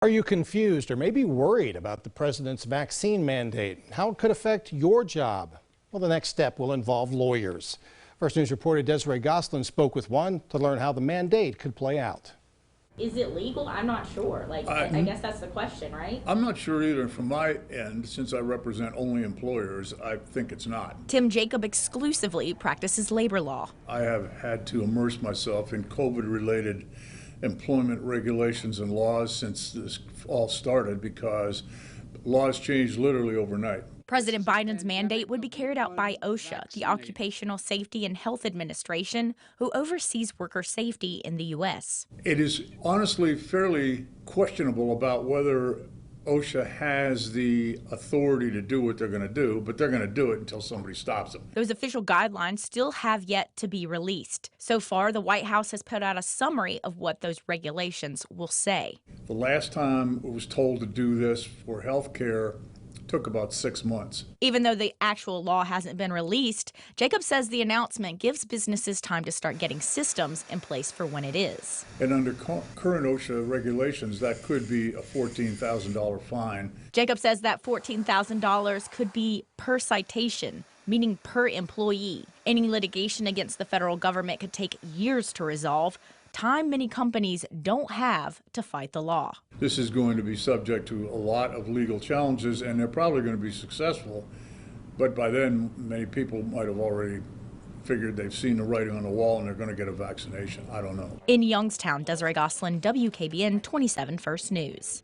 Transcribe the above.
Are you confused or maybe worried about the president's vaccine mandate? How it could affect your job? Well, the next step will involve lawyers. First News reporter Desiree Goslin spoke with one to learn how the mandate could play out. Is it legal? I'm not sure. I guess that's the question, right? I'm not sure either. From my end, since I represent only employers, I think it's not. Tim Jacob exclusively practices labor law. I have had to immerse myself in COVID-related employment regulations and laws since this all started because laws change literally overnight. President Biden's mandate would be carried out by OSHA, the Occupational Safety and Health Administration, who oversees worker safety in the U.S. It is honestly fairly questionable about whether OSHA has the authority to do what they're going to do, but they're going to do it until somebody stops them. Those official guidelines still have yet to be released. So far, the White House has put out a summary of what those regulations will say. The last time I was told to do this for health care took about 6 months. Even though the actual law hasn't been released, Jacob says the announcement gives businesses time to start getting systems in place for when it is. And under current OSHA regulations, that could be a $14,000 fine. Jacob says that $14,000 could be per citation, meaning per employee. Any litigation against the federal government could take years to resolve, time many companies don't have to fight the law. This is going to be subject to a lot of legal challenges, and they're probably going to be successful. But by then, many people might have already figured they've seen the writing on the wall and they're going to get a vaccination. I don't know. In Youngstown, Desiree Goslin, WKBN 27 First News.